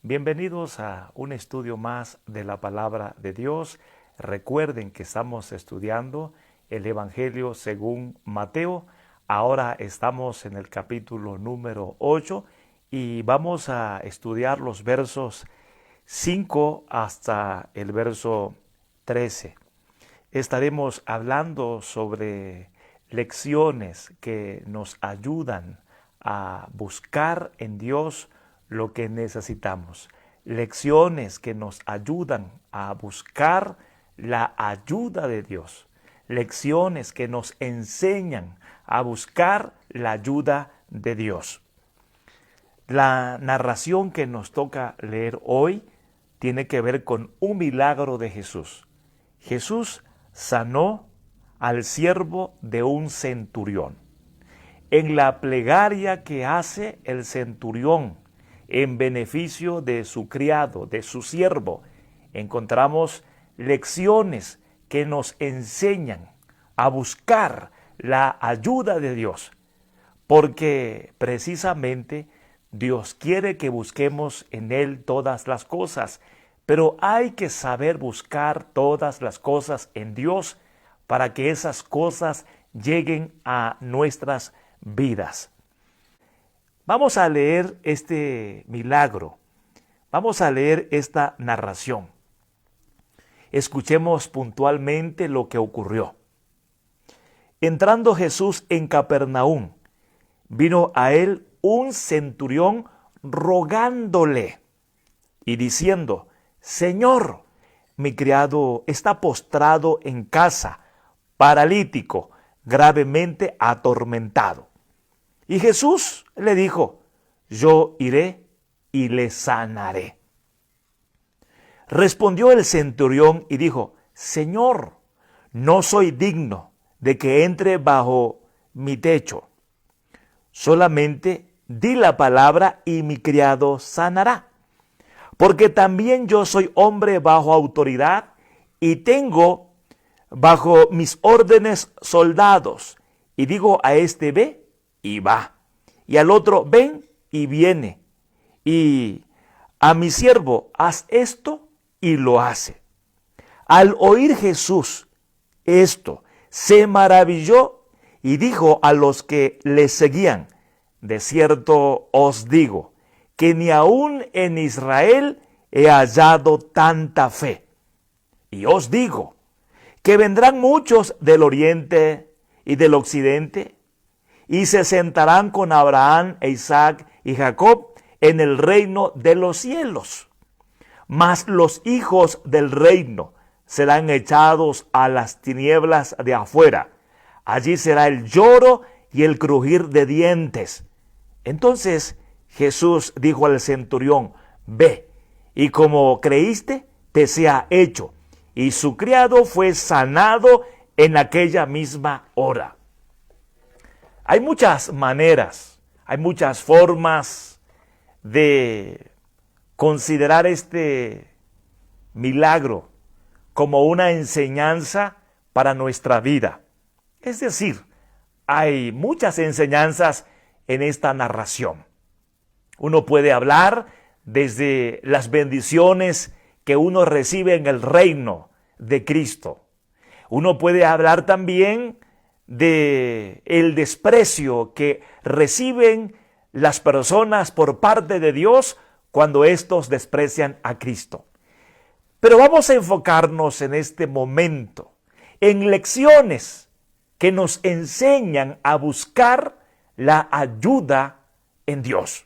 Bienvenidos a un estudio más de la Palabra de Dios. Recuerden que estamos estudiando el Evangelio según Mateo. Ahora estamos en el capítulo número 8 y vamos a estudiar los versos 5 hasta el verso 13. Estaremos hablando sobre lecciones que nos ayudan a buscar en Dios lo que necesitamos. Lecciones que nos ayudan a buscar la ayuda de Dios. Lecciones que nos enseñan a buscar la ayuda de Dios. La narración que nos toca leer hoy tiene que ver con un milagro de Jesús. Jesús sanó al siervo de un centurión. En la plegaria que hace el centurión en beneficio de su criado, de su siervo, encontramos lecciones que nos enseñan a buscar la ayuda de Dios, porque precisamente Dios quiere que busquemos en Él todas las cosas, pero hay que saber buscar todas las cosas en Dios para que esas cosas lleguen a nuestras vidas. Vamos a leer este milagro, vamos a leer esta narración. Escuchemos puntualmente lo que ocurrió. Entrando Jesús en Capernaum, vino a él un centurión rogándole y diciendo: Señor, mi criado está postrado en casa, paralítico, gravemente atormentado. Y Jesús le dijo: yo iré y le sanaré. Respondió el centurión y dijo: Señor, no soy digno de que entre bajo mi techo. Solamente di la palabra y mi criado sanará. Porque también yo soy hombre bajo autoridad y tengo bajo mis órdenes soldados. Y digo a este: ve, y va, y al otro: ven, y viene, y a mi siervo: haz esto, y lo hace. Al oír Jesús esto, se maravilló y dijo a los que le seguían: de cierto os digo, que ni aun en Israel he hallado tanta fe. Y os digo, que vendrán muchos del oriente y del occidente, y se sentarán con Abraham, e Isaac y Jacob en el reino de los cielos. Mas los hijos del reino serán echados a las tinieblas de afuera. Allí será el lloro y el crujir de dientes. Entonces Jesús dijo al centurión: ve, y como creíste, te sea hecho. Y su criado fue sanado en aquella misma hora. Hay muchas maneras, hay muchas formas de considerar este milagro como una enseñanza para nuestra vida. Es decir, hay muchas enseñanzas en esta narración. Uno puede hablar desde las bendiciones que uno recibe en el reino de Cristo. Uno puede hablar también de el desprecio que reciben las personas por parte de Dios cuando éstos desprecian a Cristo. Pero vamos a enfocarnos en este momento en lecciones que nos enseñan a buscar la ayuda en Dios.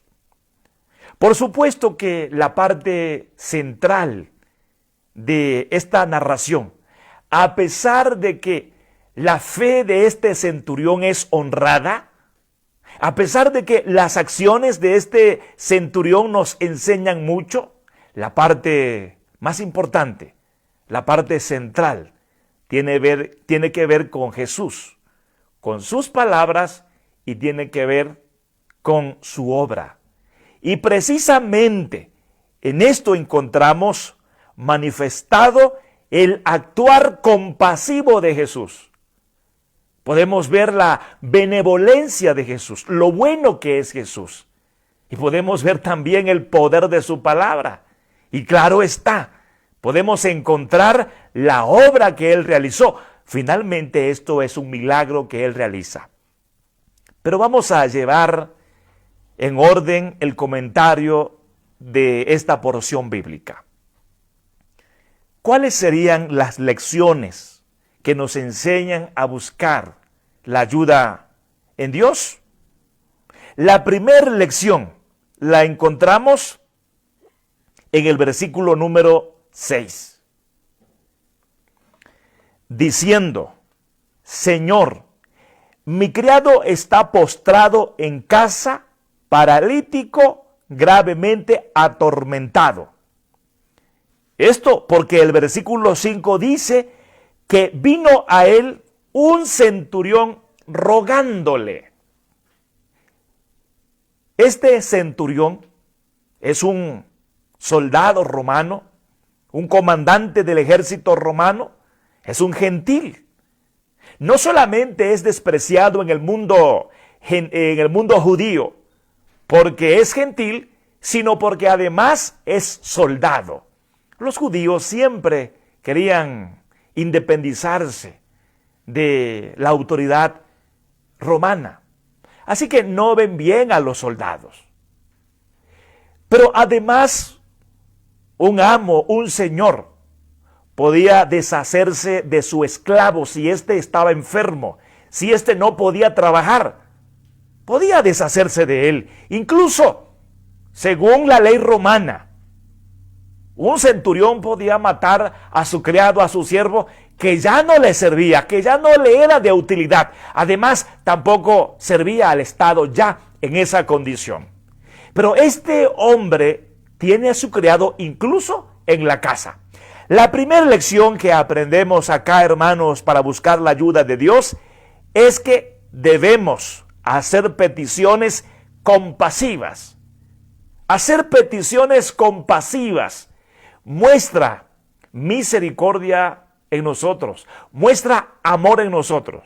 Por supuesto que la parte central de esta narración, a pesar de que la fe de este centurión es honrada, a pesar de que las acciones de este centurión nos enseñan mucho, la parte más importante, la parte central, tiene que ver con Jesús, con sus palabras y tiene que ver con su obra. Y precisamente en esto encontramos manifestado el actuar compasivo de Jesús. Podemos ver la benevolencia de Jesús, lo bueno que es Jesús. Y podemos ver también el poder de su palabra. Y claro está, podemos encontrar la obra que Él realizó. Finalmente esto es un milagro que Él realiza. Pero vamos a llevar en orden el comentario de esta porción bíblica. ¿Cuáles serían las lecciones que nos enseñan a buscar la ayuda en Dios? La primera lección la encontramos en el versículo número 6. Diciendo, Señor, mi criado está postrado en casa, paralítico, gravemente atormentado. Esto porque el versículo 5 dice que vino a él un centurión rogándole. Este centurión es un soldado romano, un comandante del ejército romano, es un gentil. No solamente es despreciado en el mundo judío porque es gentil, sino porque además es soldado. Los judíos siempre querían independizarse de la autoridad romana. Así que no ven bien a los soldados. Pero además, un amo, un señor, podía deshacerse de su esclavo si éste estaba enfermo, si éste no podía trabajar. Podía deshacerse de él. Incluso, según la ley romana, un centurión podía matar a su criado, a su siervo, que ya no le servía, que ya no le era de utilidad. Además, tampoco servía al Estado ya en esa condición. Pero este hombre tiene a su criado incluso en la casa. La primera lección que aprendemos acá, hermanos, para buscar la ayuda de Dios, es que debemos hacer peticiones compasivas. Hacer peticiones compasivas muestra misericordia en nosotros, muestra amor en nosotros.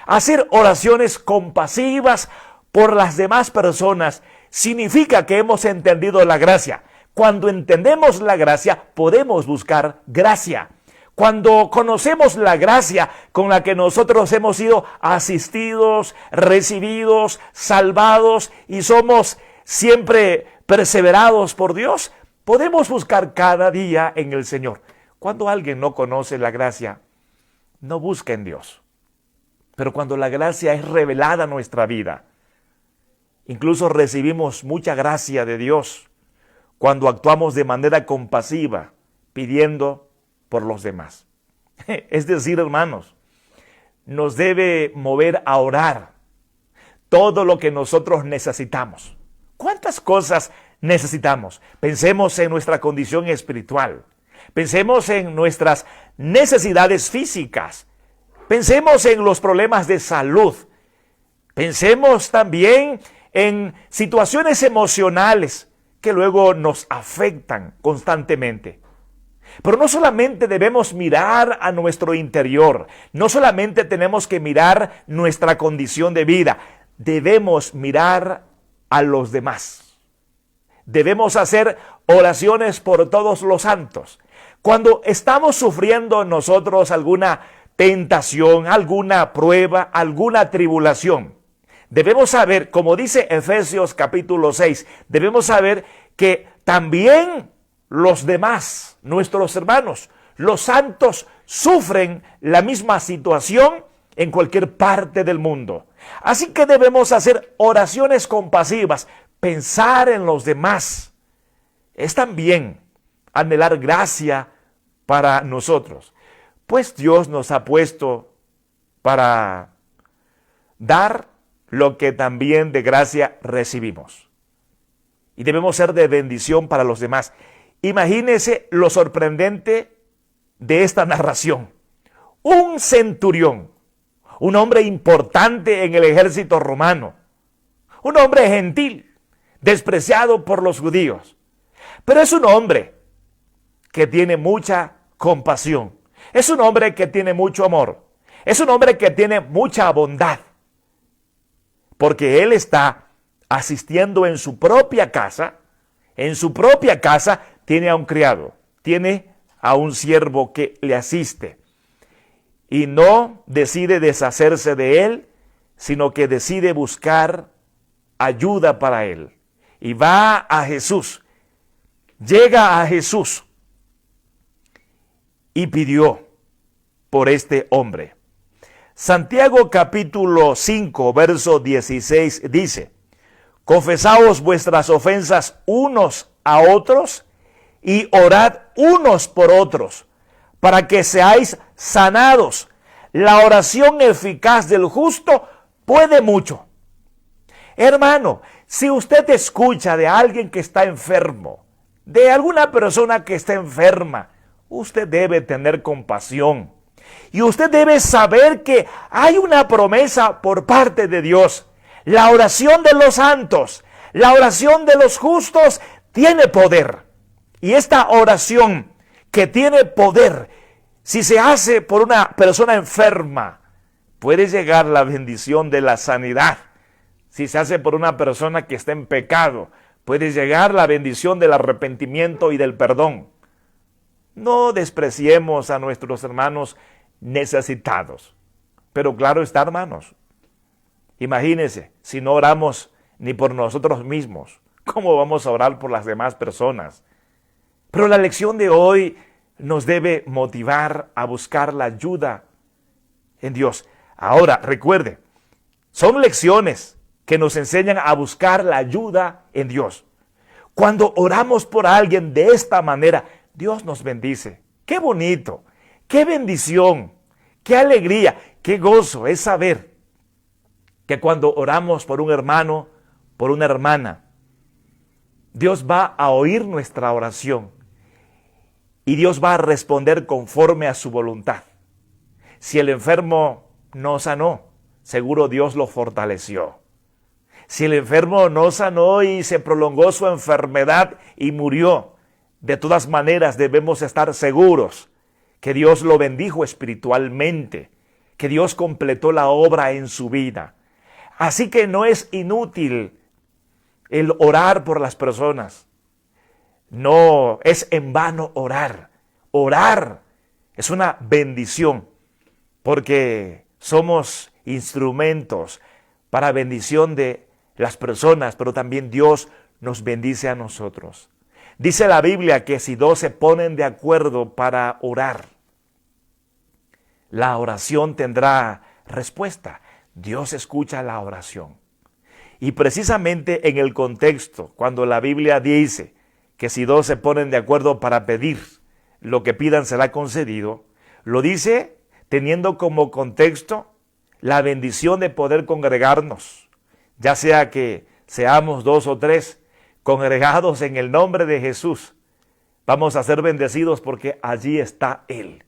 Hacer oraciones compasivas por las demás personas significa que hemos entendido la gracia. Cuando entendemos la gracia, podemos buscar gracia. Cuando conocemos la gracia con la que nosotros hemos sido asistidos, recibidos, salvados y somos siempre perseverados por Dios, podemos buscar cada día en el Señor. Cuando alguien no conoce la gracia, no busca en Dios. Pero cuando la gracia es revelada en nuestra vida, incluso recibimos mucha gracia de Dios cuando actuamos de manera compasiva, pidiendo por los demás. Es decir, hermanos, nos debe mover a orar todo lo que nosotros necesitamos. ¿Cuántas cosas necesitamos? Pensemos en nuestra condición espiritual. Pensemos en nuestras necesidades físicas. Pensemos en los problemas de salud. Pensemos también en situaciones emocionales que luego nos afectan constantemente. Pero no solamente debemos mirar a nuestro interior, no solamente tenemos que mirar nuestra condición de vida, debemos mirar a los demás. Debemos hacer oraciones por todos los santos. Cuando estamos sufriendo nosotros alguna tentación, alguna prueba, alguna tribulación, debemos saber, como dice Efesios capítulo 6, debemos saber que también los demás, nuestros hermanos, los santos, sufren la misma situación en cualquier parte del mundo. Así que debemos hacer oraciones compasivas, pensar en los demás. Es también anhelar gracia para nosotros, pues Dios nos ha puesto para dar lo que también de gracia recibimos. Y debemos ser de bendición para los demás. Imagínense lo sorprendente de esta narración. Un centurión, un hombre importante en el ejército romano, un hombre gentil, despreciado por los judíos, pero es un hombre que tiene mucha compasión, es un hombre que tiene mucho amor, es un hombre que tiene mucha bondad, porque él está asistiendo en su propia casa, tiene a un criado, tiene a un siervo que le asiste. Y no decide deshacerse de él, sino que decide buscar ayuda para él. Y va a Jesús, llega a Jesús y pidió por este hombre. Santiago capítulo 5, verso 16 dice: confesaos vuestras ofensas unos a otros y orad unos por otros, para que seáis sanados. La oración eficaz del justo puede mucho. Hermano, si usted escucha de alguien que está enfermo, de alguna persona que está enferma, usted debe tener compasión. Y usted debe saber que hay una promesa por parte de Dios. La oración de los santos, la oración de los justos tiene poder. Y esta oración que tiene poder, si se hace por una persona enferma, puede llegar la bendición de la sanidad. Si se hace por una persona que está en pecado, puede llegar la bendición del arrepentimiento y del perdón. No despreciemos a nuestros hermanos necesitados. Pero claro está, hermanos, imagínense, si no oramos ni por nosotros mismos, ¿cómo vamos a orar por las demás personas? Pero la lección de hoy nos debe motivar a buscar la ayuda en Dios. Ahora, recuerde, son lecciones que nos enseñan a buscar la ayuda en Dios. Cuando oramos por alguien de esta manera, Dios nos bendice. ¡Qué bonito! ¡Qué bendición! ¡Qué alegría! ¡Qué gozo! Es saber que cuando oramos por un hermano, por una hermana, Dios va a oír nuestra oración y Dios va a responder conforme a su voluntad. Si el enfermo no sanó, seguro Dios lo fortaleció. Si el enfermo no sanó y se prolongó su enfermedad y murió, de todas maneras debemos estar seguros que Dios lo bendijo espiritualmente, que Dios completó la obra en su vida. Así que no es inútil el orar por las personas. No es en vano orar. Orar es una bendición porque somos instrumentos para bendición de las personas, pero también Dios nos bendice a nosotros. Dice la Biblia que si dos se ponen de acuerdo para orar, la oración tendrá respuesta. Dios escucha la oración. Y precisamente en el contexto, cuando la Biblia dice que si dos se ponen de acuerdo para pedir, lo que pidan será concedido, lo dice teniendo como contexto la bendición de poder congregarnos, ya sea que seamos 2 o 3 congregados en el nombre de Jesús. Vamos a ser bendecidos porque allí está Él.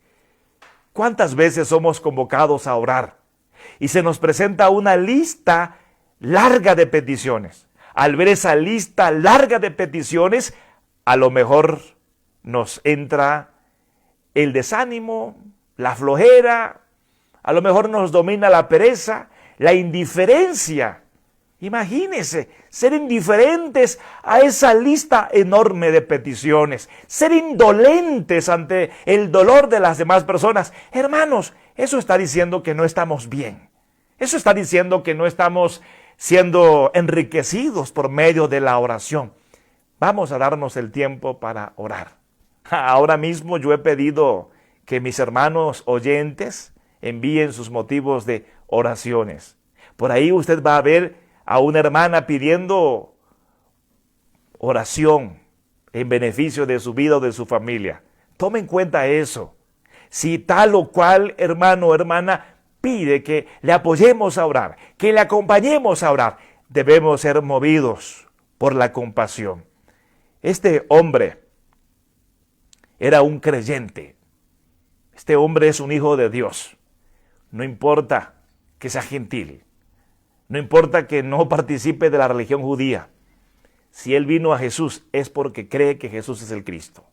¿Cuántas veces somos convocados a orar? Y se nos presenta una lista larga de peticiones. Al ver esa lista larga de peticiones, a lo mejor nos entra el desánimo, la flojera, a lo mejor nos domina la pereza, la indiferencia. Imagínense, ser indiferentes a esa lista enorme de peticiones, ser indolentes ante el dolor de las demás personas. Hermanos, eso está diciendo que no estamos bien. Eso está diciendo que no estamos siendo enriquecidos por medio de la oración. Vamos a darnos el tiempo para orar. Ahora mismo yo he pedido que mis hermanos oyentes envíen sus motivos de oraciones. Por ahí usted va a ver a una hermana pidiendo oración en beneficio de su vida o de su familia. Tome en cuenta eso. Si tal o cual hermano o hermana pide que le apoyemos a orar, que le acompañemos a orar, debemos ser movidos por la compasión. Este hombre era un creyente. Este hombre es un hijo de Dios. No importa que sea gentil. No importa que no participe de la religión judía. Si él vino a Jesús es porque cree que Jesús es el Cristo.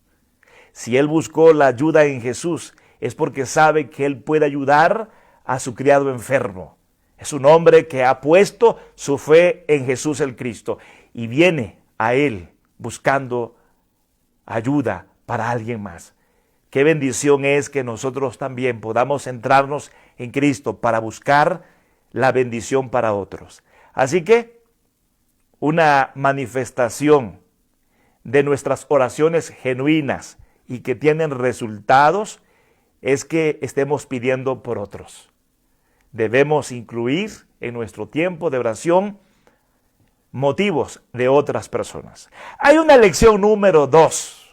Si él buscó la ayuda en Jesús es porque sabe que él puede ayudar a su criado enfermo. Es un hombre que ha puesto su fe en Jesús el Cristo y viene a Él buscando ayuda para alguien más. Qué bendición es que nosotros también podamos centrarnos en Cristo para buscar la bendición para otros. Así que una manifestación de nuestras oraciones genuinas y que tienen resultados es que estemos pidiendo por otros. Debemos incluir en nuestro tiempo de oración motivos de otras personas. Hay una lección número 2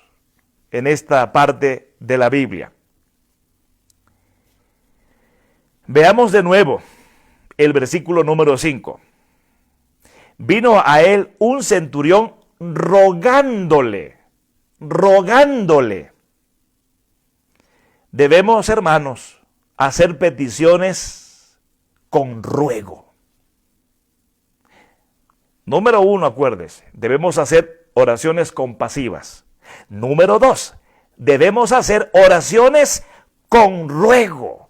en esta parte de la Biblia. Veamos de nuevo el versículo número 5. Vino a él un centurión rogándole. Debemos, hermanos, hacer peticiones con ruego. Número 1, acuérdese, debemos hacer oraciones compasivas. Número 2, debemos hacer oraciones con ruego.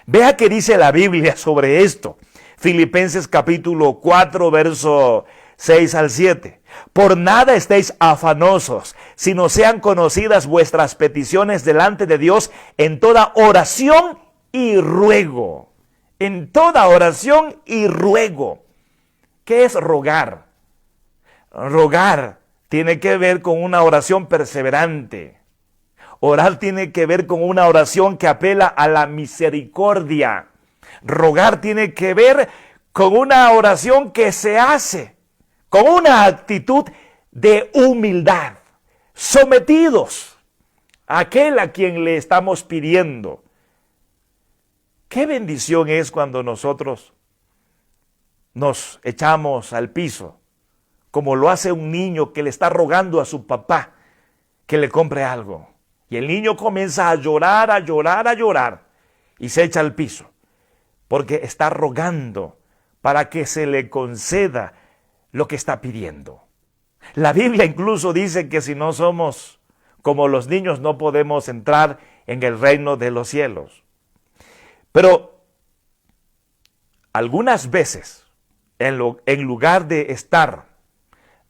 Vea qué dice la Biblia sobre esto. Filipenses capítulo 4, verso 6 al 7. Por nada estéis afanosos, sino sean conocidas vuestras peticiones delante de Dios en toda oración y ruego. En toda oración y ruego. ¿Qué es rogar? Rogar tiene que ver con una oración perseverante. Orar tiene que ver con una oración que apela a la misericordia. Rogar tiene que ver con una oración que se hace con una actitud de humildad, sometidos a aquel a quien le estamos pidiendo. Qué bendición es cuando nosotros nos echamos al piso, como lo hace un niño que le está rogando a su papá que le compre algo. Y el niño comienza a llorar, y se echa al piso, porque está rogando para que se le conceda lo que está pidiendo. La Biblia incluso dice que si no somos como los niños no podemos entrar en el reino de los cielos. Pero algunas veces, en lugar de estar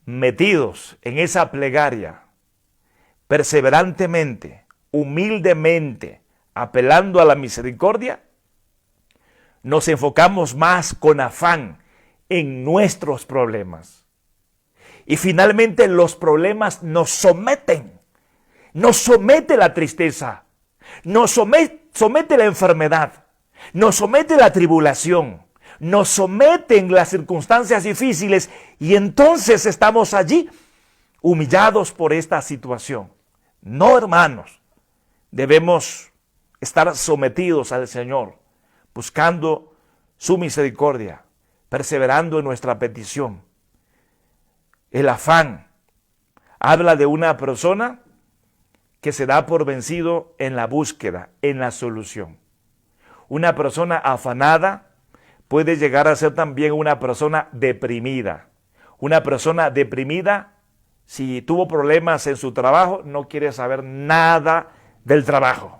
metidos en esa plegaria, perseverantemente, humildemente, apelando a la misericordia, nos enfocamos más con afán en nuestros problemas. Y finalmente los problemas nos someten. Nos somete la tristeza. Nos somete la enfermedad. Nos somete la tribulación. Nos someten las circunstancias difíciles. Y entonces estamos allí humillados por esta situación. No, hermanos. Debemos estar sometidos al Señor, buscando su misericordia, perseverando en nuestra petición. El afán habla de una persona que se da por vencido en la búsqueda, en la solución. Una persona afanada puede llegar a ser también una persona deprimida. Una persona deprimida, si tuvo problemas en su trabajo, no quiere saber nada del trabajo.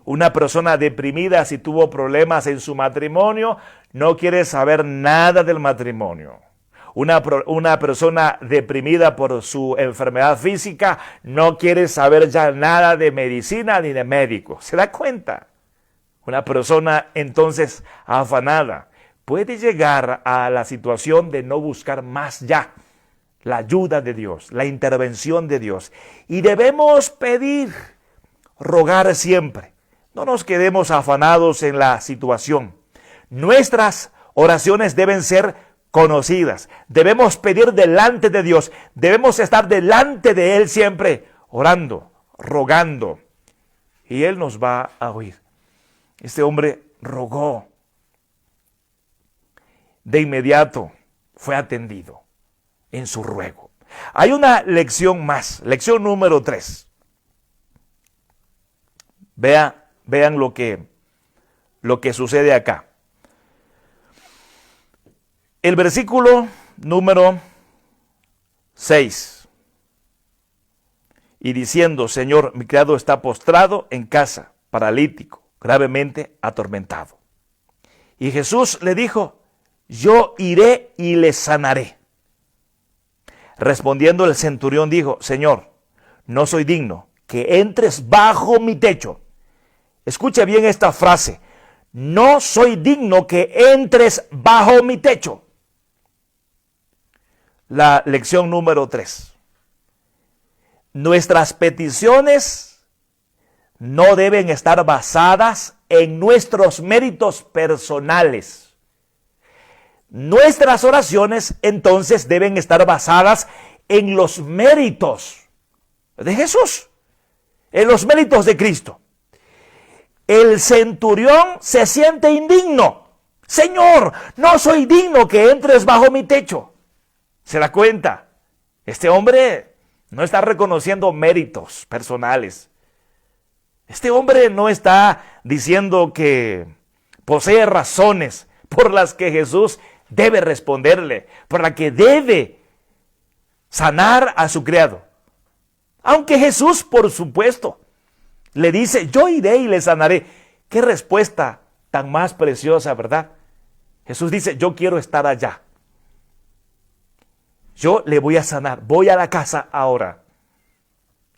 Una persona deprimida, si tuvo problemas en su matrimonio, no quiere saber nada del matrimonio. Una persona deprimida por su enfermedad física no quiere saber ya nada de medicina ni de médico. ¿Se da cuenta? Una persona entonces afanada puede llegar a la situación de no buscar más ya la ayuda de Dios, la intervención de Dios. Y debemos pedir, rogar siempre. No nos quedemos afanados en la situación. Nuestras oraciones deben ser conocidas. Debemos pedir delante de Dios. Debemos estar delante de Él siempre, orando, rogando. Y Él nos va a oír. Este hombre rogó. De inmediato fue atendido en su ruego. Hay una lección más, lección número 3. Vean lo que sucede acá. El versículo número 6. Y diciendo, Señor, mi criado está postrado en casa, paralítico, gravemente atormentado. Y Jesús le dijo, yo iré y le sanaré. Respondiendo el centurión dijo, Señor, no soy digno que entres bajo mi techo. Escuche bien esta frase, no soy digno que entres bajo mi techo. La lección número 3. Nuestras peticiones no deben estar basadas en nuestros méritos personales. Nuestras oraciones entonces deben estar basadas en los méritos de Jesús, en los méritos de Cristo. El centurión se siente indigno. Señor, no soy digno que entres bajo mi techo. ¿Se da cuenta? Este hombre no está reconociendo méritos personales. Este hombre no está diciendo que posee razones por las que Jesús debe responderle, por las que debe sanar a su criado. Aunque Jesús, por supuesto, le dice, yo iré y le sanaré. Qué respuesta tan más preciosa, ¿verdad? Jesús dice, yo quiero estar allá. Yo le voy a sanar, voy a la casa ahora.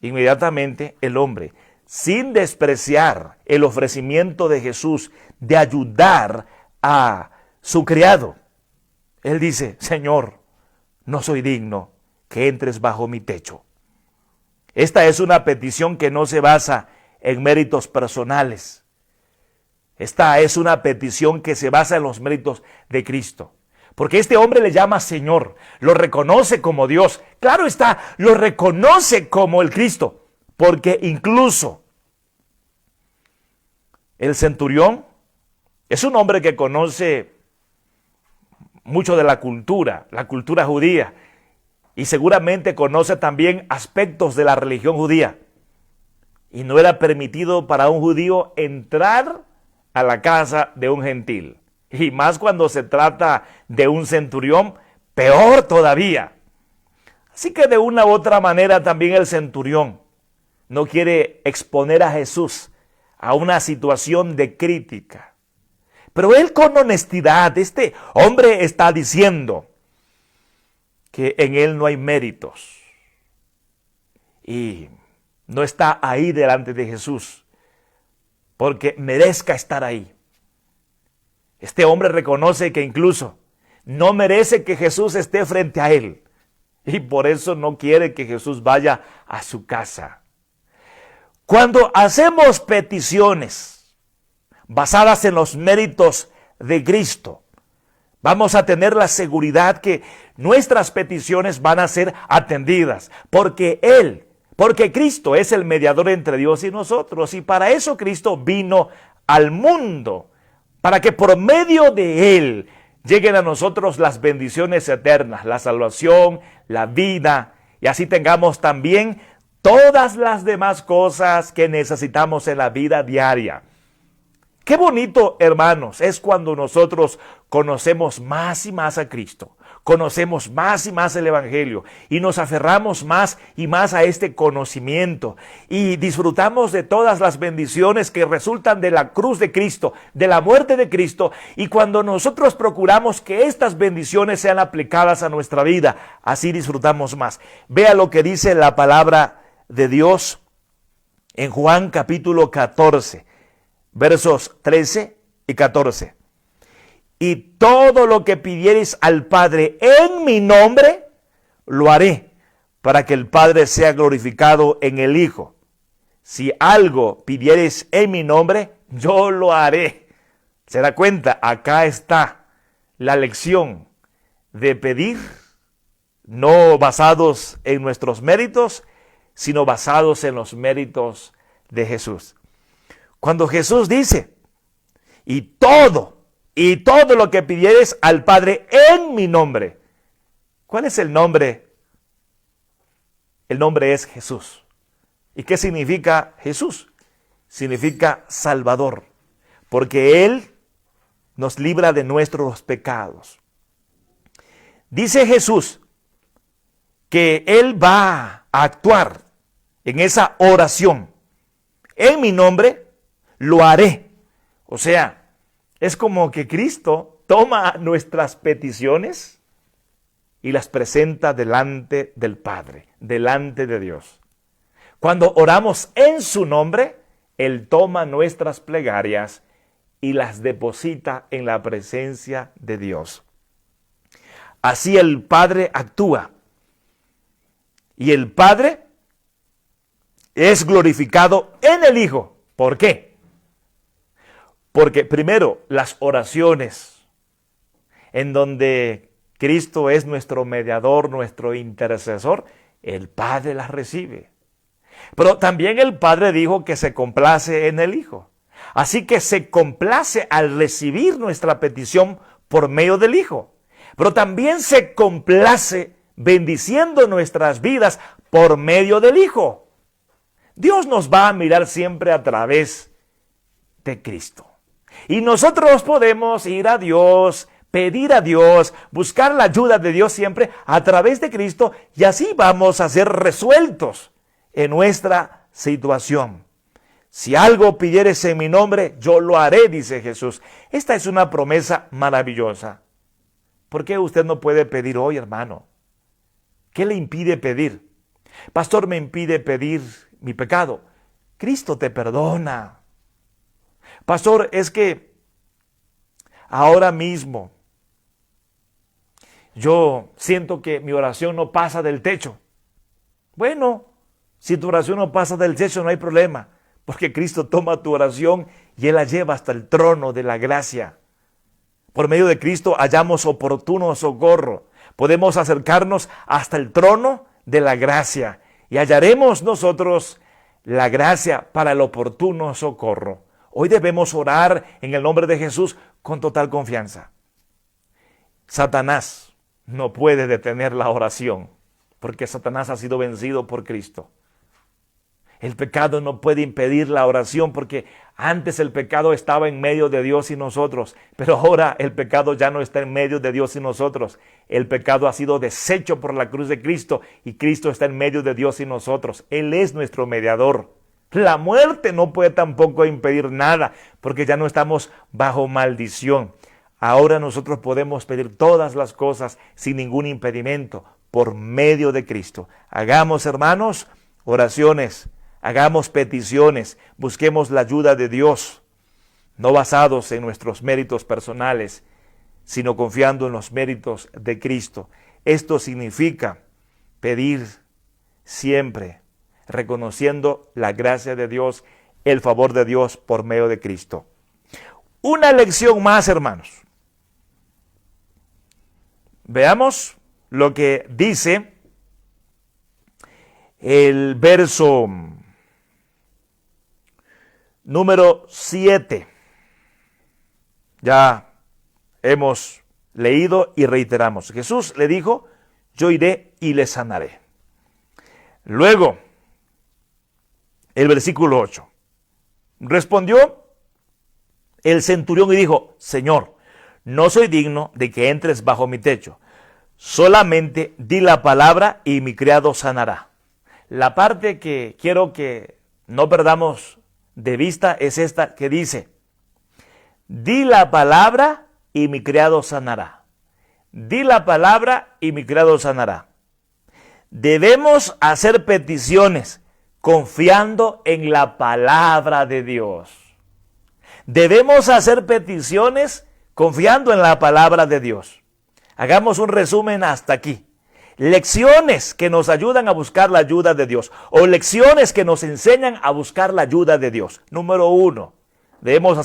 Inmediatamente el hombre, sin despreciar el ofrecimiento de Jesús de ayudar a su criado, él dice, Señor, no soy digno que entres bajo mi techo. Esta es una petición que no se basa en méritos personales. Esta es una petición que se basa en los méritos de Cristo. Porque este hombre le llama Señor, lo reconoce como Dios. Claro está, lo reconoce como el Cristo. Porque incluso el centurión es un hombre que conoce mucho de la cultura judía. Y seguramente conoce también aspectos de la religión judía. Y no era permitido para un judío entrar a la casa de un gentil. Y más cuando se trata de un centurión, peor todavía. Así que de una u otra manera también el centurión no quiere exponer a Jesús a una situación de crítica. Pero él con honestidad, este hombre está diciendo que en él no hay méritos. Y no está ahí delante de Jesús porque merezca estar ahí. Este hombre reconoce que incluso no merece que Jesús esté frente a él. Y por eso no quiere que Jesús vaya a su casa. Cuando hacemos peticiones basadas en los méritos de Cristo, vamos a tener la seguridad que nuestras peticiones van a ser atendidas. Porque Cristo es el mediador entre Dios y nosotros. Y para eso Cristo vino al mundo, para que por medio de Él lleguen a nosotros las bendiciones eternas, la salvación, la vida, y así tengamos también todas las demás cosas que necesitamos en la vida diaria. Qué bonito, hermanos, es cuando nosotros conocemos más y más a Cristo, conocemos más y más el Evangelio y nos aferramos más y más a este conocimiento y disfrutamos de todas las bendiciones que resultan de la cruz de Cristo, de la muerte de Cristo, y cuando nosotros procuramos que estas bendiciones sean aplicadas a nuestra vida, así disfrutamos más. Vea lo que dice la palabra de Dios en Juan capítulo 14. Versos 13 y 14. Y todo lo que pidiereis al Padre en mi nombre, lo haré, para que el Padre sea glorificado en el Hijo. Si algo pidiereis en mi nombre, yo lo haré. ¿Se da cuenta? Acá está la lección de pedir, no basados en nuestros méritos, sino basados en los méritos de Jesús. Cuando Jesús dice, y todo lo que pidieres al Padre en mi nombre. ¿Cuál es el nombre? El nombre es Jesús. ¿Y qué significa Jesús? Significa Salvador, porque Él nos libra de nuestros pecados. Dice Jesús que Él va a actuar en esa oración. En mi nombre lo haré. O sea, Es como que Cristo toma nuestras peticiones y las presenta delante del Padre, delante de Dios. Cuando oramos en su nombre, Él toma nuestras plegarias y las deposita en la presencia de Dios. Así el Padre actúa. Y el Padre es glorificado en el Hijo. ¿Por qué? Porque primero, las oraciones en donde Cristo es nuestro mediador, nuestro intercesor, el Padre las recibe. Pero también el Padre dijo que se complace en el Hijo. Así que se complace al recibir nuestra petición por medio del Hijo. Pero también se complace bendiciendo nuestras vidas por medio del Hijo. Dios nos va a mirar siempre a través de Cristo. Y nosotros podemos ir a Dios, pedir a Dios, buscar la ayuda de Dios siempre a través de Cristo, y así vamos a ser resueltos en nuestra situación. Si algo pidieres en mi nombre, yo lo haré, dice Jesús. Esta es una promesa maravillosa. ¿Por qué usted no puede pedir hoy, hermano? ¿Qué le impide pedir? Pastor, me impide pedir mi pecado. Cristo te perdona. Pastor, es que ahora mismo yo siento que mi oración no pasa del techo. Bueno, si tu oración no pasa del techo, no hay problema, porque Cristo toma tu oración y Él la lleva hasta el trono de la gracia. Por medio de Cristo hallamos oportuno socorro. Podemos acercarnos hasta el trono de la gracia y hallaremos nosotros la gracia para el oportuno socorro. Hoy debemos orar en el nombre de Jesús con total confianza. Satanás no puede detener la oración, porque Satanás ha sido vencido por Cristo. El pecado no puede impedir la oración, porque antes el pecado estaba en medio de Dios y nosotros, pero ahora el pecado ya no está en medio de Dios y nosotros. El pecado ha sido deshecho por la cruz de Cristo y Cristo está en medio de Dios y nosotros. Él es nuestro mediador. La muerte no puede tampoco impedir nada, porque ya no estamos bajo maldición. Ahora nosotros podemos pedir todas las cosas sin ningún impedimento por medio de Cristo. Hagamos, hermanos, oraciones, hagamos peticiones, busquemos la ayuda de Dios, no basados en nuestros méritos personales, sino confiando en los méritos de Cristo. Esto significa pedir siempre, reconociendo la gracia de Dios, el favor de Dios por medio de Cristo. Una lección más, hermanos. Veamos lo que dice el verso número 7. Ya hemos leído y reiteramos. Jesús le dijo, yo iré y le sanaré. Luego, el versículo 8. Respondió el centurión y dijo, Señor, no soy digno de que entres bajo mi techo. Solamente di la palabra y mi criado sanará. La parte que quiero que no perdamos de vista es esta que dice, di la palabra y mi criado sanará. Di la palabra y mi criado sanará. Debemos hacer peticiones confiando en la palabra de Dios. Debemos hacer peticiones confiando en la palabra de Dios. Hagamos un resumen hasta aquí. Lecciones que nos ayudan a buscar la ayuda de Dios, o lecciones que nos enseñan a buscar la ayuda de Dios. Número 1, debemos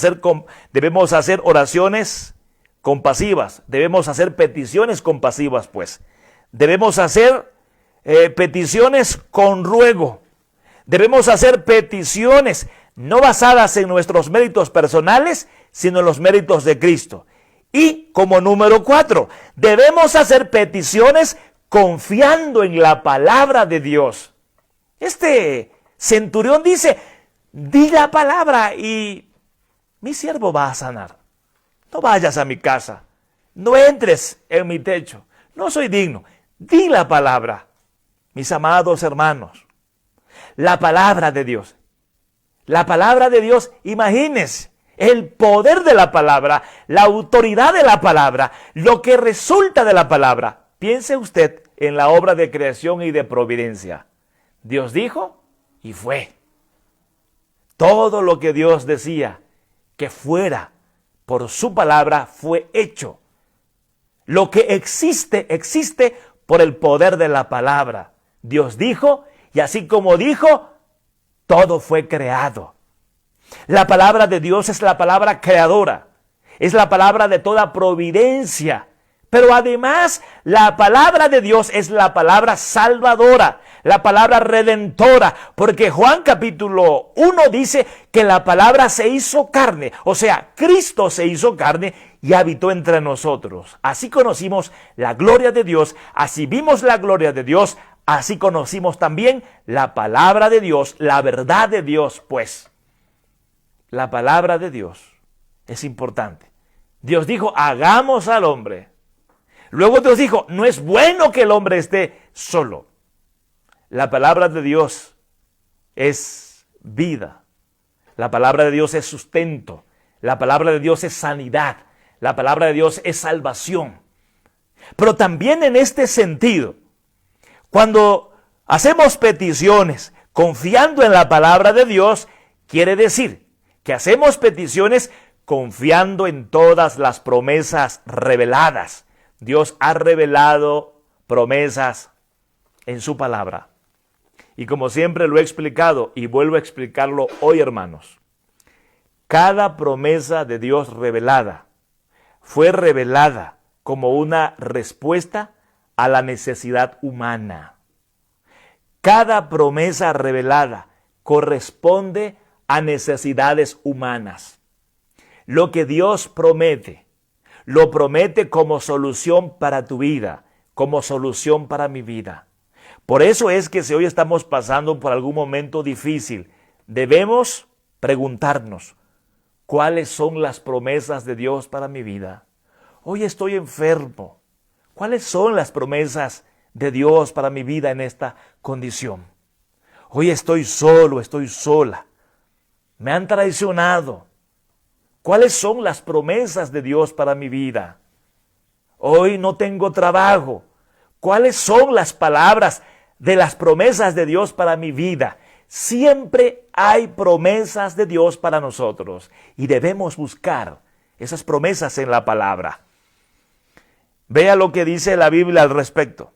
hacer oraciones compasivas, debemos hacer peticiones compasivas, pues. Debemos hacer peticiones con ruego. Debemos hacer peticiones no basadas en nuestros méritos personales, sino en los méritos de Cristo. Y como número 4, debemos hacer peticiones confiando en la palabra de Dios. Este centurión dice, di la palabra y mi siervo va a sanar. No vayas a mi casa, no entres en mi techo, no soy digno. Di la palabra, mis amados hermanos. La palabra de Dios. La palabra de Dios, imagínense, el poder de la palabra, la autoridad de la palabra, lo que resulta de la palabra. Piense usted en la obra de creación y de providencia. Dios dijo y fue. Todo lo que Dios decía que fuera por su palabra fue hecho. Lo que existe, existe por el poder de la palabra. Dios dijo, y así como dijo, todo fue creado. La palabra de Dios es la palabra creadora, es la palabra de toda providencia, pero además la palabra de Dios es la palabra salvadora, la palabra redentora, porque Juan capítulo 1 dice que la palabra se hizo carne, o sea, Cristo se hizo carne y habitó entre nosotros. Así conocimos la gloria de Dios, así vimos la gloria de Dios, así conocimos también la palabra de Dios, la verdad de Dios, pues. La palabra de Dios es importante. Dios dijo, hagamos al hombre. Luego Dios dijo, no es bueno que el hombre esté solo. La palabra de Dios es vida. La palabra de Dios es sustento. La palabra de Dios es sanidad. La palabra de Dios es salvación. Pero también en este sentido, cuando hacemos peticiones confiando en la palabra de Dios, quiere decir que hacemos peticiones confiando en todas las promesas reveladas. Dios ha revelado promesas en su palabra. Y como siempre lo he explicado y vuelvo a explicarlo hoy, hermanos, cada promesa de Dios revelada fue revelada como una respuesta a la necesidad humana. Cada promesa revelada corresponde a necesidades humanas. Lo que Dios promete, lo promete como solución para tu vida, como solución para mi vida. Por eso es que si hoy estamos pasando por algún momento difícil, debemos preguntarnos, ¿cuáles son las promesas de Dios para mi vida? Hoy estoy enfermo. ¿Cuáles son las promesas de Dios para mi vida en esta condición? Hoy estoy solo, estoy sola. Me han traicionado. ¿Cuáles son las promesas de Dios para mi vida? Hoy no tengo trabajo. ¿Cuáles son las palabras de las promesas de Dios para mi vida? Siempre hay promesas de Dios para nosotros y debemos buscar esas promesas en la palabra. Vea lo que dice la Biblia al respecto.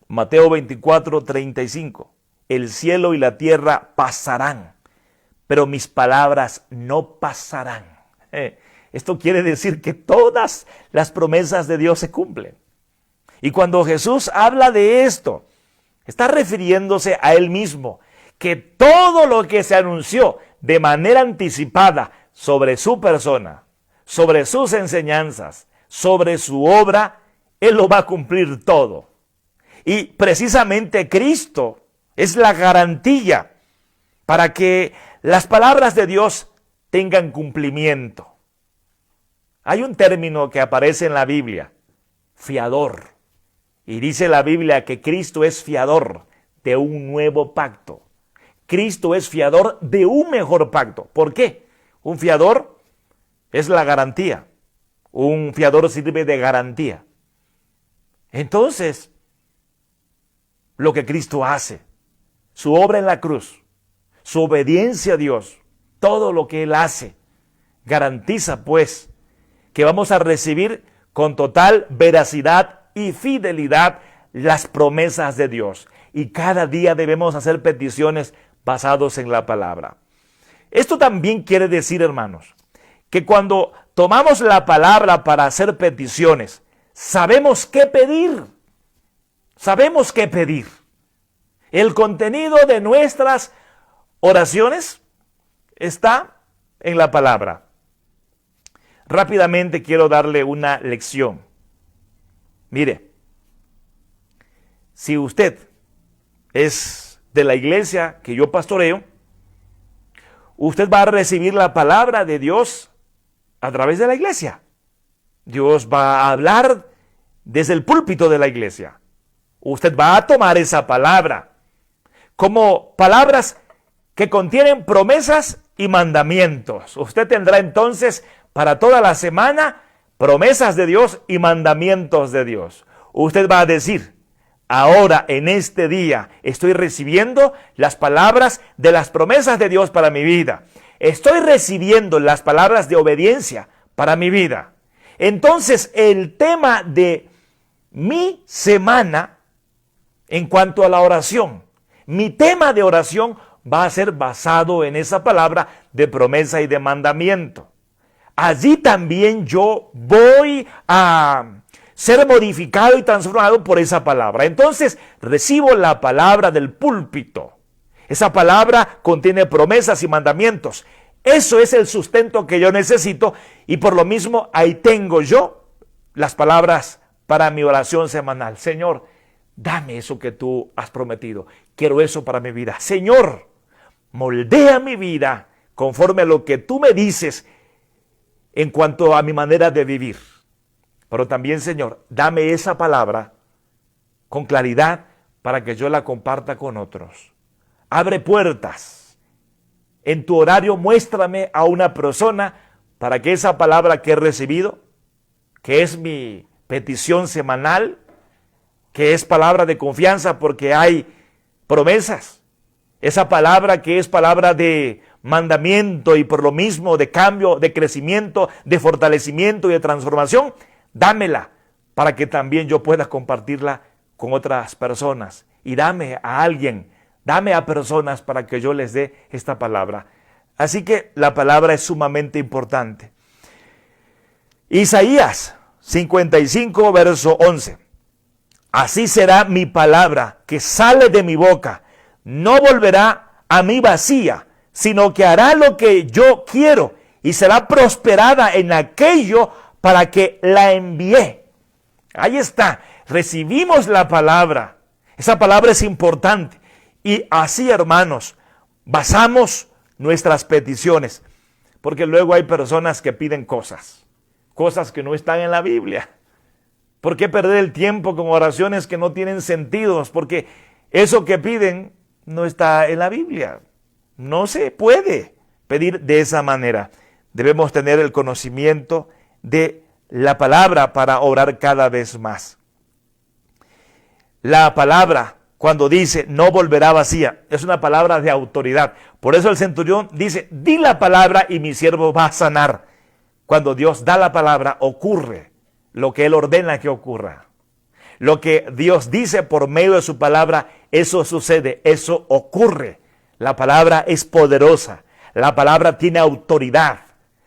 Mateo 24:35. El cielo y la tierra pasarán, pero mis palabras no pasarán. Esto quiere decir que todas las promesas de Dios se cumplen. Y cuando Jesús habla de esto, está refiriéndose a Él mismo, que todo lo que se anunció de manera anticipada sobre su persona, sobre sus enseñanzas, sobre su obra, Él lo va a cumplir todo. Y precisamente Cristo es la garantía para que las palabras de Dios tengan cumplimiento. Hay un término que aparece en la Biblia, fiador. Y dice la Biblia que Cristo es fiador de un nuevo pacto. Cristo es fiador de un mejor pacto. ¿Por qué? Un fiador es la garantía. Un fiador sirve de garantía. Entonces, lo que Cristo hace, su obra en la cruz, su obediencia a Dios, todo lo que Él hace, garantiza pues que vamos a recibir con total veracidad y fidelidad las promesas de Dios. Y cada día debemos hacer peticiones basados en la palabra. Esto también quiere decir, hermanos, que cuando tomamos la palabra para hacer peticiones, sabemos qué pedir. Sabemos qué pedir. El contenido de nuestras oraciones está en la palabra. Rápidamente quiero darle una lección. Mire, si usted es de la iglesia que yo pastoreo, usted va a recibir la palabra de Dios a través de la iglesia. Dios va a hablar desde el púlpito de la iglesia. Usted va a tomar esa palabra como palabras que contienen promesas y mandamientos. Usted tendrá entonces para toda la semana promesas de Dios y mandamientos de Dios. Usted va a decir: ahora en este día estoy recibiendo las palabras de las promesas de Dios para mi vida. Estoy recibiendo las palabras de obediencia para mi vida. Entonces el tema de mi semana en cuanto a la oración, mi tema de oración va a ser basado en esa palabra de promesa y de mandamiento. Allí también yo voy a ser modificado y transformado por esa palabra. Entonces recibo la palabra del púlpito. Esa palabra contiene promesas y mandamientos. Eso es el sustento que yo necesito y por lo mismo ahí tengo yo las palabras para mi oración semanal. Señor, dame eso que tú has prometido. Quiero eso para mi vida. Señor, moldea mi vida conforme a lo que tú me dices en cuanto a mi manera de vivir. Pero también, Señor, dame esa palabra con claridad para que yo la comparta con otros. Abre puertas. En tu horario muéstrame a una persona para que esa palabra que he recibido, que es mi petición semanal, que es palabra de confianza porque hay promesas, esa palabra que es palabra de mandamiento y por lo mismo de cambio, de crecimiento, de fortalecimiento y de transformación, dámela para que también yo pueda compartirla con otras personas. Y dame a alguien, dame a personas para que yo les dé esta palabra. Así que la palabra es sumamente importante. Isaías 55, verso 11. Así será mi palabra que sale de mi boca. No volverá a mí vacía, sino que hará lo que yo quiero y será prosperada en aquello para que la envié. Ahí está, recibimos la palabra. Esa palabra es importante. Y así, hermanos, basamos nuestras peticiones. Porque luego hay personas que piden cosas que no están en la Biblia. ¿Por qué perder el tiempo con oraciones que no tienen sentido? Porque eso que piden no está en la Biblia. No se puede pedir de esa manera. Debemos tener el conocimiento de la palabra para orar cada vez más. La palabra, cuando dice no volverá vacía, es una palabra de autoridad. Por eso el centurión dice: di la palabra y mi siervo va a sanar. Cuando Dios da la palabra, ocurre lo que Él ordena que ocurra. Lo que Dios dice por medio de su palabra, eso sucede, eso ocurre. La palabra es poderosa, la palabra tiene autoridad.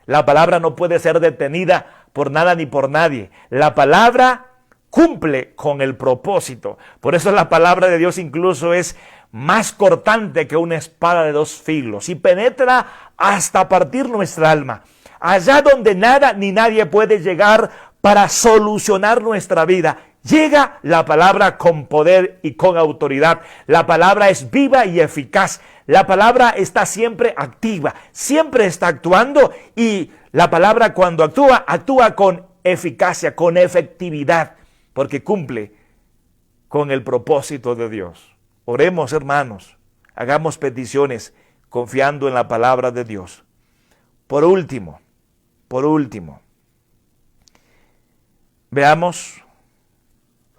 La palabra no puede ser detenida por nada ni por nadie. La palabra cumple con el propósito. Por eso la palabra de Dios incluso es más cortante que una espada de dos filos y penetra hasta partir nuestra alma. Allá donde nada ni nadie puede llegar para solucionar nuestra vida, llega la palabra con poder y con autoridad. La palabra es viva y eficaz. La palabra está siempre activa, siempre está actuando y la palabra cuando actúa, actúa con eficacia, con efectividad, porque cumple con el propósito de Dios. Oremos, hermanos, hagamos peticiones confiando en la palabra de Dios. Por último, veamos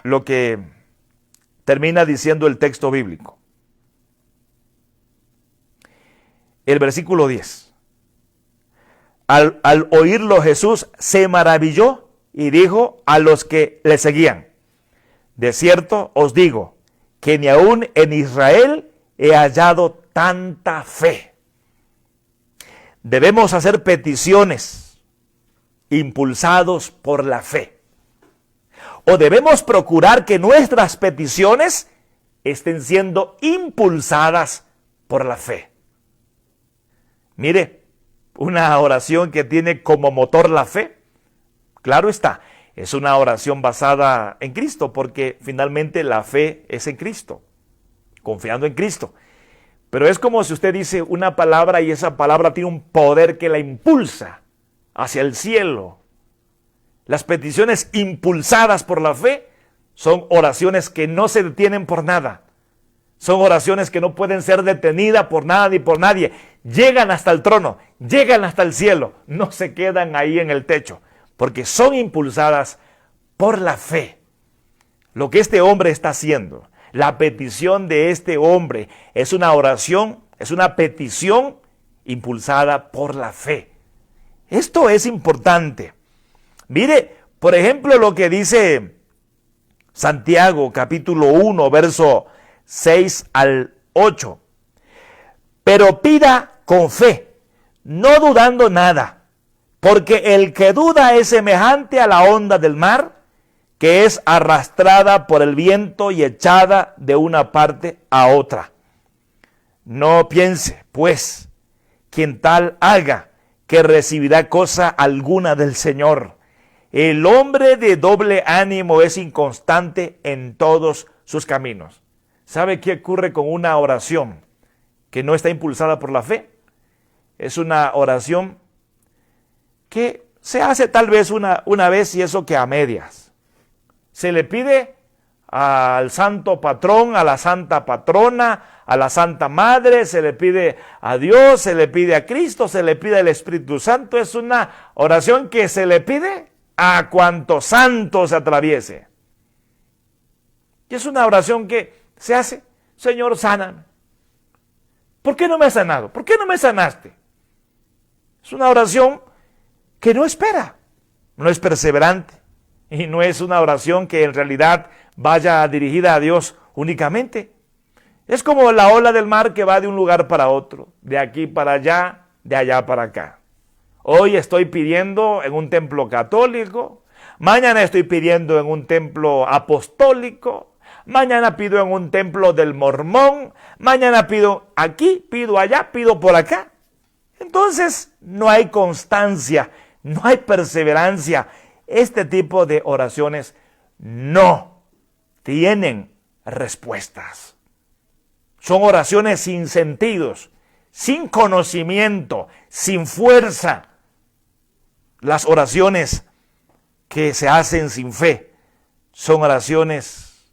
lo que termina diciendo el texto bíblico. El versículo 10. Al oírlo Jesús se maravilló y dijo a los que le seguían: de cierto os digo que ni aún en Israel he hallado tanta fe. Debemos hacer peticiones impulsados por la fe. O debemos procurar que nuestras peticiones estén siendo impulsadas por la fe. Mire, una oración que tiene como motor la fe, claro está, es una oración basada en Cristo, porque finalmente la fe es en Cristo, confiando en Cristo. Pero es como si usted dice una palabra y esa palabra tiene un poder que la impulsa hacia el cielo. Las peticiones impulsadas por la fe son oraciones que no se detienen por nada. Son oraciones que no pueden ser detenidas por nada ni por nadie. llegan hasta el trono, llegan hasta el cielo, no se quedan ahí en el techo, porque son impulsadas por la fe. Lo que este hombre está haciendo, la petición de este hombre, es una oración, es una petición impulsada por la fe. Esto es importante. Mire, por ejemplo, lo que dice Santiago, capítulo 1, verso 6 al 8. Pero pida con fe, no dudando nada, porque el que duda es semejante a la onda del mar, que es arrastrada por el viento y echada de una parte a otra. No piense, pues, quien tal haga, que recibirá cosa alguna del Señor. El hombre de doble ánimo es inconstante en todos sus caminos. ¿Sabe qué ocurre con una oración que no está impulsada por la fe? Es una oración que se hace tal vez una vez y eso que a medias. Se le pide al santo patrón, a la santa patrona, a la santa madre, se le pide a Dios, se le pide a Cristo, se le pide al Espíritu Santo. Es una oración que se le pide a cuanto santo se atraviese. Y es una oración que se hace: Señor, sáname. ¿Por qué no me has sanado? ¿Por qué no me sanaste? Es una oración que no espera, no es perseverante, y no es una oración que en realidad vaya dirigida a Dios únicamente. Es como la ola del mar que va de un lugar para otro, de aquí para allá, de allá para acá. Hoy estoy pidiendo en un templo católico, mañana estoy pidiendo en un templo apostólico, mañana pido en un templo del mormón, mañana pido aquí, pido allá, pido por acá. Entonces no hay constancia, no hay perseverancia. Este tipo de oraciones no tienen respuestas. Son oraciones sin sentidos, sin conocimiento, sin fuerza. Las oraciones que se hacen sin fe son oraciones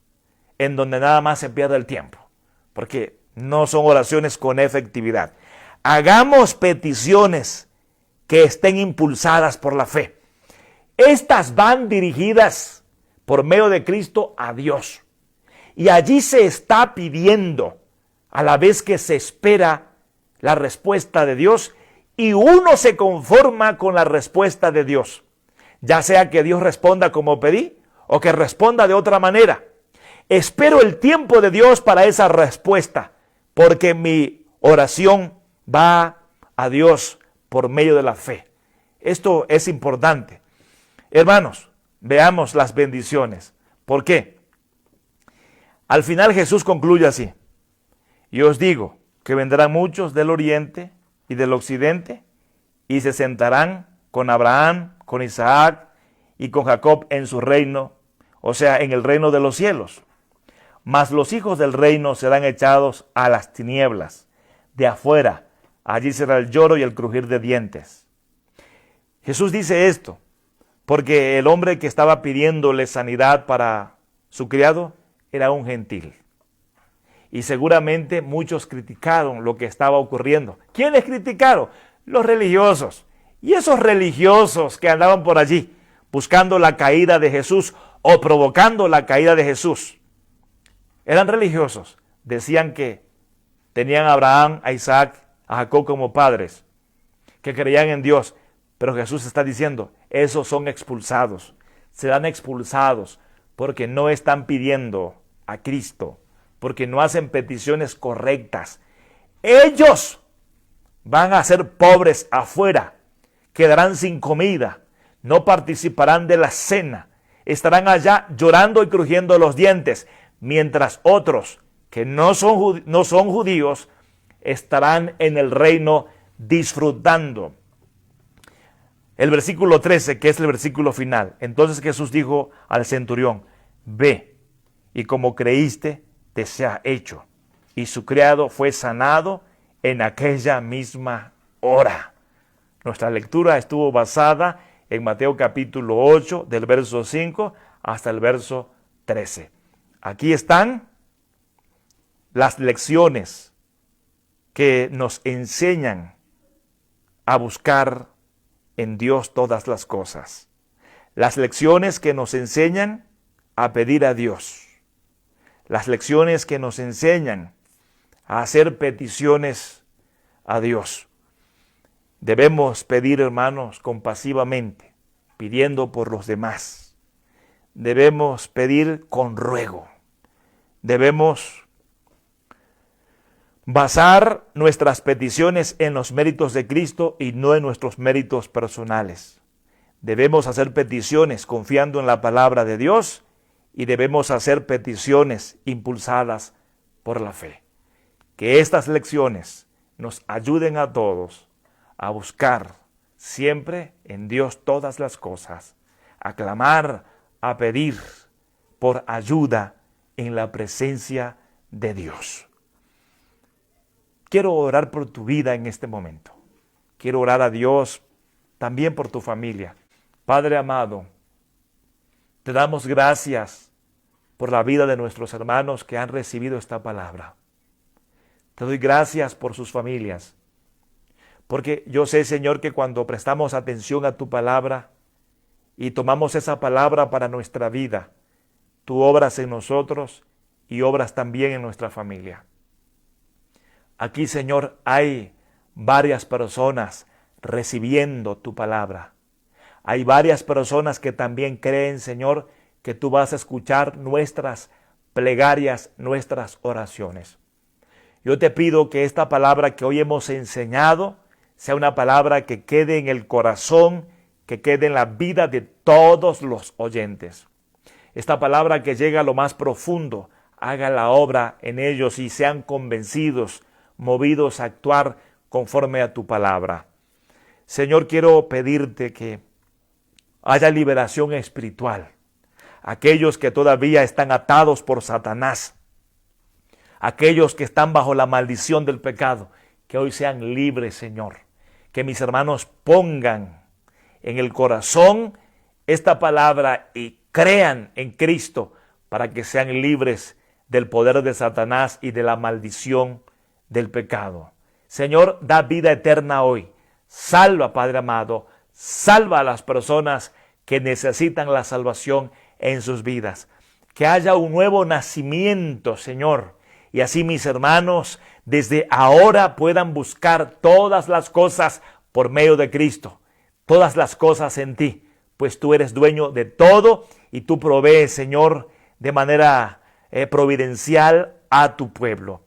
en donde nada más se pierde el tiempo, porque no son oraciones con efectividad. Hagamos peticiones que estén impulsadas por la fe. Estas van dirigidas por medio de Cristo a Dios. Y allí se está pidiendo, a la vez que se espera la respuesta de Dios, y uno se conforma con la respuesta de Dios. Ya sea que Dios responda como pedí, o que responda de otra manera. Espero el tiempo de Dios para esa respuesta, porque mi oración va a Dios por medio de la fe. Esto es importante. Hermanos, veamos las bendiciones. ¿Por qué? Al final Jesús concluye así: y os digo que vendrán muchos del oriente y del occidente y se sentarán con Abraham, con Isaac y con Jacob en su reino, o sea, en el reino de los cielos. Mas los hijos del reino serán echados a las tinieblas de afuera. Allí será el lloro y el crujir de dientes. Jesús dice esto porque el hombre que estaba pidiéndole sanidad para su criado era un gentil. Y seguramente muchos criticaron lo que estaba ocurriendo. ¿Quiénes criticaron? Los religiosos. Y esos religiosos que andaban por allí buscando la caída de Jesús o provocando la caída de Jesús, eran religiosos. Decían que tenían a Abraham, a Isaac, a Jacob como padres, que creían en Dios. Pero Jesús está diciendo, esos son expulsados. Serán expulsados porque no están pidiendo a Cristo, porque no hacen peticiones correctas. Ellos van a ser pobres afuera, quedarán sin comida, no participarán de la cena, estarán allá llorando y crujiendo los dientes, mientras otros que no son judíos estarán en el reino disfrutando. El versículo 13, que es el versículo final. Entonces Jesús dijo al centurión: ve, y como creíste, te sea hecho. Y su criado fue sanado en aquella misma hora. Nuestra lectura estuvo basada en Mateo capítulo 8, del verso 5 hasta el verso 13. Aquí están las lecciones que nos enseñan a buscar en Dios todas las cosas. Las lecciones que nos enseñan a pedir a Dios. Las lecciones que nos enseñan a hacer peticiones a Dios. Debemos pedir, hermanos, compasivamente, pidiendo por los demás. Debemos pedir con ruego. Debemos basar nuestras peticiones en los méritos de Cristo y no en nuestros méritos personales. Debemos hacer peticiones confiando en la palabra de Dios y debemos hacer peticiones impulsadas por la fe. Que estas lecciones nos ayuden a todos a buscar siempre en Dios todas las cosas, a clamar, a pedir por ayuda en la presencia de Dios. Quiero orar por tu vida en este momento. Quiero orar a Dios también por tu familia. Padre amado, te damos gracias por la vida de nuestros hermanos que han recibido esta palabra. Te doy gracias por sus familias, porque yo sé, Señor, que cuando prestamos atención a tu palabra y tomamos esa palabra para nuestra vida, tú obras en nosotros y obras también en nuestra familia. Aquí, Señor, hay varias personas recibiendo tu palabra. Hay varias personas que también creen, Señor, que tú vas a escuchar nuestras plegarias, nuestras oraciones. Yo te pido que esta palabra que hoy hemos enseñado sea una palabra que quede en el corazón, que quede en la vida de todos los oyentes. Esta palabra que llega a lo más profundo, haga la obra en ellos y sean convencidos, movidos a actuar conforme a tu palabra. Señor, quiero pedirte que haya liberación espiritual. Aquellos que todavía están atados por Satanás, aquellos que están bajo la maldición del pecado, que hoy sean libres, Señor. Que mis hermanos pongan en el corazón esta palabra y crean en Cristo para que sean libres del poder de Satanás y de la maldición del pecado. Señor, da vida eterna hoy. Salva, Padre amado, salva a las personas que necesitan la salvación en sus vidas. Que haya un nuevo nacimiento, Señor, y así mis hermanos desde ahora puedan buscar todas las cosas por medio de Cristo, todas las cosas en ti, pues tú eres dueño de todo y tú provees, Señor, de manera providencial a tu pueblo.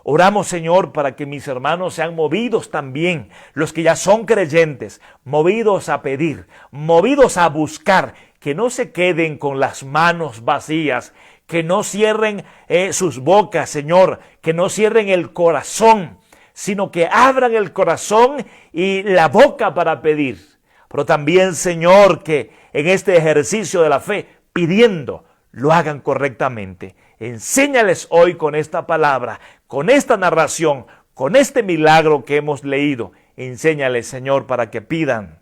Oramos, Señor, para que mis hermanos sean movidos también, los que ya son creyentes, movidos a pedir, movidos a buscar, que no se queden con las manos vacías, que no cierren sus bocas, Señor, que no cierren el corazón, sino que abran el corazón y la boca para pedir. Pero también, Señor, que en este ejercicio de la fe, pidiendo, lo hagan correctamente. Enséñales hoy con esta palabra, con esta narración, con este milagro que hemos leído. Enséñales, Señor, para que pidan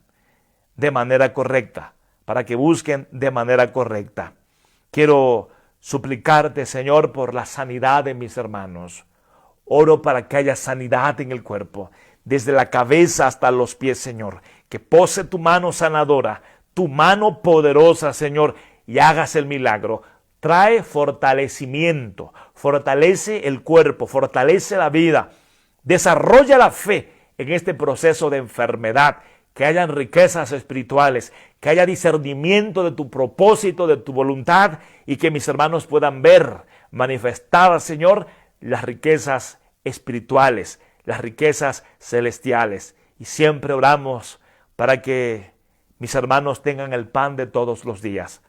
de manera correcta, para que busquen de manera correcta. Quiero suplicarte, Señor, por la sanidad de mis hermanos. Oro para que haya sanidad en el cuerpo, desde la cabeza hasta los pies, Señor. Que pose tu mano sanadora, tu mano poderosa, Señor, y hagas el milagro. Trae fortalecimiento, fortalece el cuerpo, fortalece la vida, desarrolla la fe en este proceso de enfermedad, que hayan riquezas espirituales, que haya discernimiento de tu propósito, de tu voluntad, y que mis hermanos puedan ver manifestadas, Señor, las riquezas espirituales, las riquezas celestiales. Y siempre oramos para que mis hermanos tengan el pan de todos los días.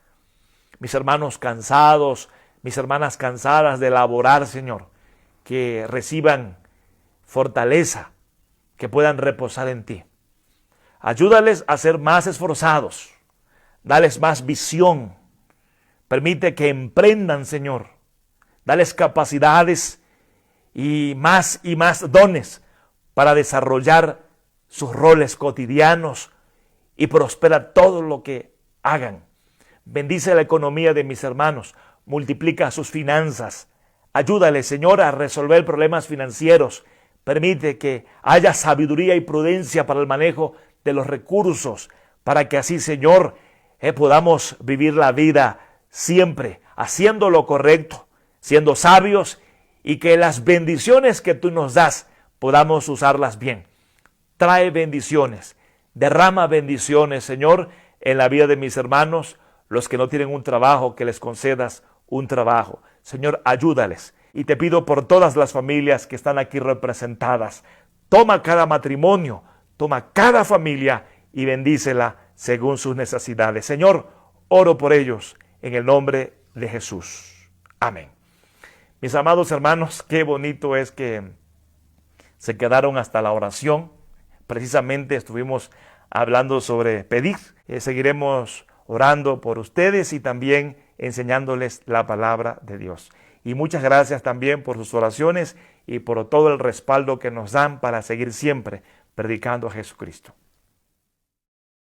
Mis hermanos cansados, mis hermanas cansadas de laborar, Señor, que reciban fortaleza, que puedan reposar en ti. Ayúdales a ser más esforzados, dales más visión, permite que emprendan, Señor, dales capacidades y más dones para desarrollar sus roles cotidianos y prospera todo lo que hagan. Bendice la economía de mis hermanos, multiplica sus finanzas, ayúdales, Señor, a resolver problemas financieros, Permite que haya sabiduría y prudencia para el manejo de los recursos, para que así, Señor, podamos vivir la vida siempre haciendo lo correcto, siendo sabios, y que las bendiciones que tú nos das podamos usarlas bien. Trae bendiciones, derrama bendiciones, Señor, en la vida de mis hermanos, los que no tienen un trabajo, que les concedas un trabajo. Señor, ayúdales. Y te pido por todas las familias que están aquí representadas. Toma cada matrimonio, toma cada familia y bendícela según sus necesidades. Señor, oro por ellos en el nombre de Jesús. Amén. Mis amados hermanos, qué bonito es que se quedaron hasta la oración. Precisamente estuvimos hablando sobre pedir. Seguiremos orando por ustedes y también enseñándoles la palabra de Dios. Y muchas gracias también por sus oraciones y por todo el respaldo que nos dan para seguir siempre predicando a Jesucristo.